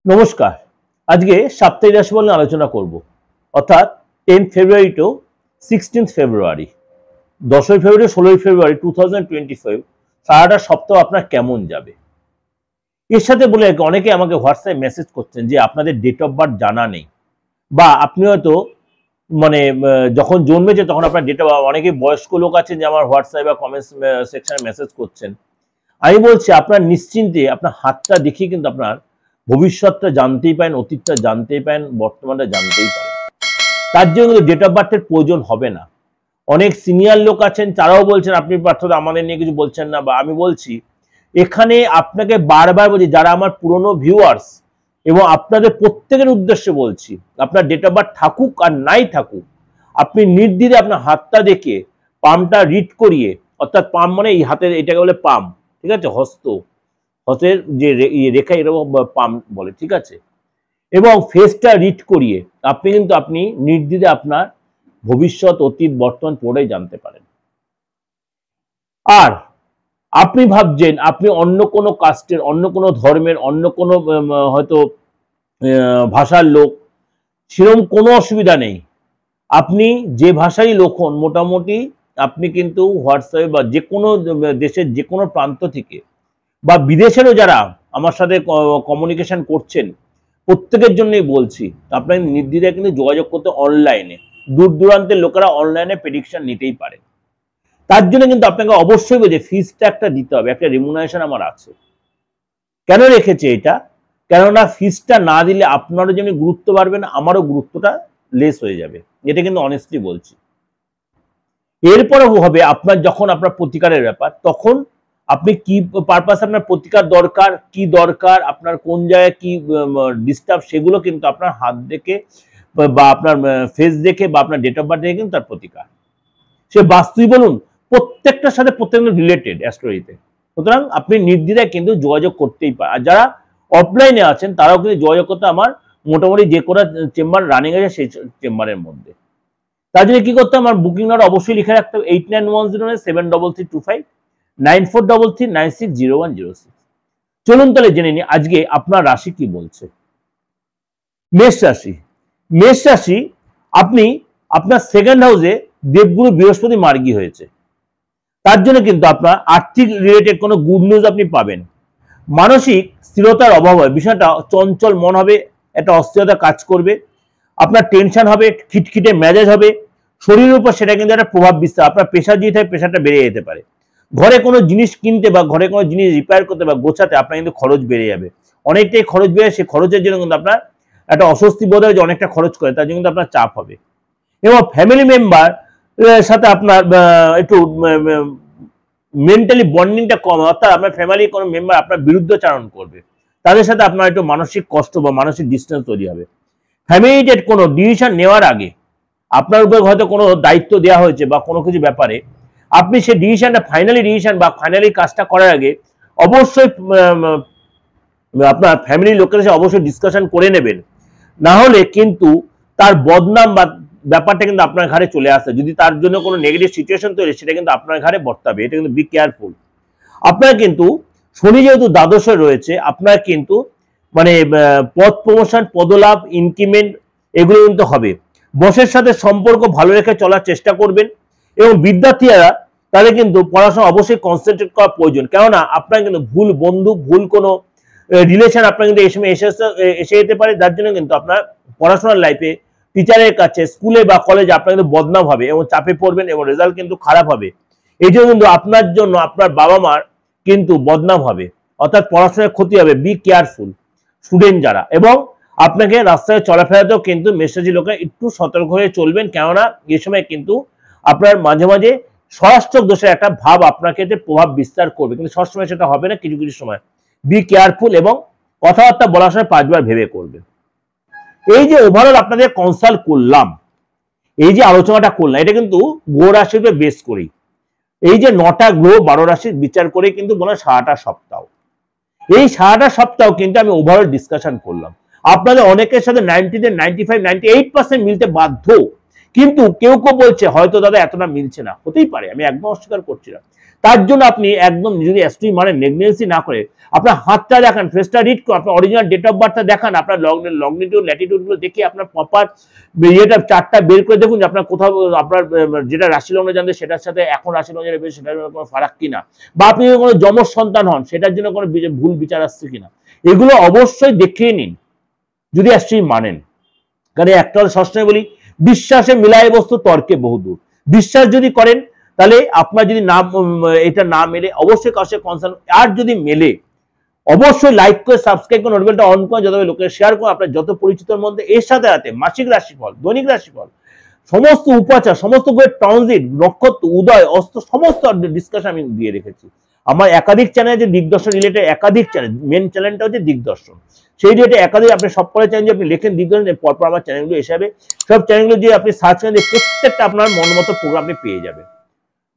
নমস্কার। আজকে সাপ্তাহিক রাশিফল নিয়ে আলোচনা করব, অর্থাৎ 10 ফেব্রুয়ারি টু 16 ফেব্রুয়ারি, 10 ফেব্রুয়ারি 16 ফেব্রুয়ারি 2025 সারাটা সপ্তাহ আপনার কেমন যাবে। এর সাথে বলে অনেকে আমাকে হোয়াটসঅ্যাপে মেসেজ করছেন যে আপনাদের ডেট অফ বার্থ জানা নেই, বা আপনি হয়তো যখন জন্মেছে তখন আপনার ডেট অফ বার্থ, অনেকে বয়স্ক লোক আছেন যে আমার হোয়াটসঅ্যাপে বা কমেন্টস সেকশনে মেসেজ করছেন। আমি বলছি আপনার নিশ্চিন্তে আপনার হাতটা দেখিয়ে কিন্তু আপনার ভবিষ্যৎটা জানতেই পারেন, অতীতটা জানতেই পারেন, বর্তমানটা জানতেই পারেন। তার জন্য কিন্তু ডেট অফ বার্থের প্রয়োজন হবে না। অনেক সিনিয়র লোক আছেন, তারাও বলছেন আপনি পার্থ আমাদের নিয়ে কিছু বলছেন না, বা আমি বলছি এখানে আপনাকে বারবার বলছি, যারা আমার পুরনো ভিউয়ার্স এবং আপনাদের প্রত্যেকের উদ্দেশ্যে বলছি, আপনার ডেট অফ বার্থ থাকুক আর নাই থাকুক, আপনি নির্দ্বিধায় আপনার হাতটা দেখে পামটা রিড করিয়ে, অর্থাৎ পাম মানে এই হাতের এটাকে বলে পাম, ঠিক আছে, হস্তের যে রেখা এরকম পাম বলে, ঠিক আছে, এবং ফেসটা রিড করিয়ে আপনি নির্দ্বিধায় আপনার ভবিষ্যৎ, অতীত, বর্তমান পুরোটাই জানতে পারেন। আর আপনি ভাবছেন আপনি অন্য কোনো কাস্টের, অন্য কোনো ধর্মের, অন্য কোনো হয়তো ভাষার লোক, সেরকম কোনো অসুবিধা নেই। আপনি যে ভাষারই লোক হন, মোটামুটি আপনি কিন্তু হোয়াটসঅ্যাপে বা যে কোনো দেশের যে কোনো প্রান্ত থেকে বা বিদেশেরও যারা আমার সাথে কমিউনিকেশন করছেন, প্রত্যেকের জন্যই বলছি আপনাকে নির্দ্বিধায় কিন্তু যোগাযোগ করতে। অনলাইনে দূর দূরান্তের লোকেরা অনলাইনে প্রেডিকশন নিতেই পারে। তার জন্য কিন্তু আপনাকে অবশ্যই বলছে ফিসটা একটা দিতে হবে, একটা রেমুনারেশন আমার আছে। কেন রেখেছে এটা? কেননা ফিসটা না দিলে আপনারও যেমনি গুরুত্ব বাড়বে না, আমারও গুরুত্বটা লেস হয়ে যাবে। এটা কিন্তু অনেস্টলি বলছি। এরপরে হবে আপনার যখন আপনার প্রতিকারের ব্যাপার, তখন আপনি কি পারপাস আপনার প্রতিকার দরকার, কি দরকার, আপনার কোন জায়গায় কি ডিস্টার্ব, সেগুলো কিন্তু আপনার হাত দেখে বা আপনার ফেস দেখে বা আপনার ডেট অফ বার্থ দেখে কিন্তু তার প্রতিকার। সে বাস্তুই বলুন, প্রত্যেকটার সাথে প্রত্যেকটা রিলেটেড অ্যাস্ট্রোলজিতে। সুতরাং আপনি নির্দ্বিধায় কিন্তু যোগাযোগ করতেই পারেন। আর যারা অফলাইনে আছেন তারাও কিন্তু যোগাযোগ করতে আমার মোটামুটি যে কোনো চেম্বার রানিং আছে সেই চেম্বারের মধ্যে। তার জন্য কি করতে হবে, আমার বুকিং নাম্বার অবশ্যই লিখে রাখতে হবে 8910733325 9433960106। চলুন তাহলে জেনে নিই আজকে আপনার রাশি কি বলছে। মেষ রাশি। মেষ রাশি, আপনি আপনার সেকেন্ড হাউসে দেবগুরু বৃহস্পতি মার্গী হয়েছে। তার জন্য কিন্তু আপনার আর্থিক রিলেটেড কোনো গুড নিউজ আপনি পাবেন। মানসিক স্থিরতার অভাব হয়, বিষয়টা চঞ্চল মন হবে, একটা অস্থিরতা কাজ করবে, আপনার টেনশন হবে, খিটখিটে মেজাজ হবে, শরীরের উপর সেটা কিন্তু একটা প্রভাব বিস্তার, আপনার প্রেশার যেতে হয় প্রেশারটা বেড়ে যেতে পারে। ঘরে কোনো জিনিস কিনতে বা ঘরে কোনো জিনিস রিপেয়ার করতে বা গোছাতে আপনার কিন্তু খরচ বেড়ে যাবে, অনেকটাই খরচ বেড়ে, সেই খরচের জন্য কিন্তু আপনার একটা অস্বস্তি বোধ হয় যে অনেকটা খরচ করে, তার জন্য কিন্তু আপনার চাপ হবে। এবং ফ্যামিলি মেম্বার সাথে আপনার একটু মেন্টালি বন্ডিংটা কম, অর্থাৎ আপনার ফ্যামিলি কোনো মেম্বার আপনার বিরুদ্ধচারণ করবে, তাদের সাথে আপনার একটু মানসিক কষ্ট বা মানসিক ডিস্টেন্স তৈরি হবে। ফ্যামিলিতে কোনো ডিসিশন নেওয়ার আগে আপনার উপর হয়তো কোনো দায়িত্ব দেওয়া হয়েছে বা কোনো কিছু ব্যাপারে, আপনি সেই ডিসিশনটা বা ফাইনালি কাজটা করার আগে অবশ্যই আপনার ফ্যামিলির লোকের সাথে অবশ্যই ডিসকাশন করে নেবেন। না হলে কিন্তু তার বদনাম বা ব্যাপারটা কিন্তু আপনার ঘাড়ে চলে আসে। যদি তার জন্য কোনো নেগেটিভ সিচুয়েশন তৈরি, সেটা কিন্তু আপনার ঘাড়ে বর্তাবে। এটা কিন্তু বি কেয়ারফুল। আপনার কিন্তু শনি যেহেতু দ্বাদশে রয়েছে, আপনার কিন্তু পদ প্রমোশন, পদলাভ, ইনক্রিমেন্ট এগুলো কিন্তু হবে। বসের সাথে সম্পর্ক ভালো রেখে চলার চেষ্টা করবেন। এবং বিদ্যার্থীরা তাদের কিন্তু পড়াশোনা অবশ্যই কনসেন্ট্রেট করা প্রয়োজন, কেননা আপনার কিন্তু ভুল বন্ধু, ভুল কোনো রিলেশন আপনার কিন্তু এই সময় এসে যেতে পারে। যার জন্য কিন্তু আপনার পড়াশোনার লাইফে টিচারের কাছে, স্কুলে বা কলেজে আপনার কিন্তু বদনাম হবে এবং চাপে পড়বেন এবং রেজাল্ট কিন্তু খারাপ হবে। এই জন্য কিন্তু আপনার জন্য আপনার বাবা মার কিন্তু বদনাম হবে, অর্থাৎ পড়াশোনায় ক্ষতি হবে। বি কেয়ারফুল স্টুডেন্ট যারা। এবং আপনাকে রাস্তায় চলাফেরাতেও কিন্তু মেসেজি লোকে একটু সতর্ক হয়ে চলবেন, কেননা এই সময় কিন্তু আপনার মাঝে মাঝে স্বরাষ্ট্রক দোষের একটা ভাব আপনার ক্ষেত্রে প্রভাব বিস্তার করবে, কিন্তু সবসময় সেটা হবে না, কিছু কিছু সময়। বি কেয়ারফুল এবং কথাবার্তা বলার সময় 5 বার ভেবে করবে। এই যে ওভারঅল আপনাদের কনসাল্ট করলাম, এই যে আলোচনাটা করলাম, এটা কিন্তু গ্রহ রাশির উপর বেস করেই, এই যে 9টা গ্রহ 12 রাশির বিচার করে কিন্তু বলা সারাটা সপ্তাহ। এই সারাটা সপ্তাহ কিন্তু আমি ওভারঅল ডিসকাশন করলাম। আপনাদের অনেকের সাথে 95-98% মিলতে বাধ্য, কিন্তু কেউ কেউ বলছে হয়তো দাদা এতটা মিলছে না, হতেই পারে, আমি একদম অস্বীকার করছি না। তার জন্য আপনি একদম যদি অ্যাস্ট্রোলজি মানে নেগলিজেন্সি না করে আপনার হাতটা দেখান, ফেসটা রিড করুন, আপনার অরিজিনাল ডেট অফ বার্থটা দেখান, আপনার লংটিটিউড ল্যাটিটিউডগুলো দেখে আপনার প্রপার ইয়েটা চার্টটা বের করে দেখুন যে আপনার কোথাও আপনার যেটা রাশি লগ্ন জানতে সেটার সাথে এখন রাশি লগ্ন যেটা বেশি সেটার কোনো ফারাক কিনা, বা আপনি কোনো যমজ সন্তান হন সেটার জন্য কোনো ভুল বিচার আসছে কিনা, এগুলো অবশ্যই দেখিয়ে নিন যদি অ্যাস্ট্রোলজি মানেন। কারণ একটা সবসময় বলি, বিশ্বাসে মিলায় বস্তু তর্কে বহুদূর। বিশ্বাস যদি করেন তাহলে আপনার যদি না এটা না মেলে অবশ্যই কারোর সাথে কনসার্ন, আর যদি মেলে অবশ্যই লাইক করে সাবস্ক্রাইব করে নোটিফিকেশনটা অন করে যত লোকের শেয়ার করুন আপনার যত পরিচিতর মধ্যে। এর সাথে সাথে মাসিক রাশিফল, দৈনিক রাশিফল, সমস্ত উপাচার, সমস্ত গ্রহের ট্রানজিট, নক্ষত্র, উদয়, অস্ত, সমস্ত ডিসকাশন আমি দিয়ে রেখেছি। আমার একাধিক চ্যানেল যে দিগদর্শন রিলেটেড একাধিক চ্যানেল, মেন চ্যানেলটা হচ্ছে দিগদর্শন, সেই রিলেটেড একাধিক আপনি সব করে চ্যানেল আপনি লেখেন দিগদর্শন, পরপর আমার চ্যানেলগুলো হিসাবে সব চ্যানেলগুলো যে আপনি সার্চ করেন প্রত্যেকটা আপনার মন মতো প্রোগ্রাম আপনি পেয়ে যাবেন।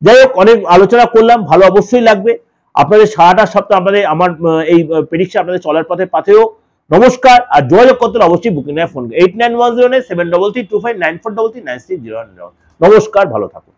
যাই হোক, অনেক আলোচনা করলাম, ভালো অবশ্যই লাগবে। আপনাদের সারাটা সপ্তাহ আপনাদের আমার এই প্রেডিকশন আপনাদের চলার পথে পাথেও। নমস্কার। আর যোগাযোগ করতে অবশ্যই বুকিং ফোন 8910 73325 9433 9309। নমস্কার, ভালো থাকুন।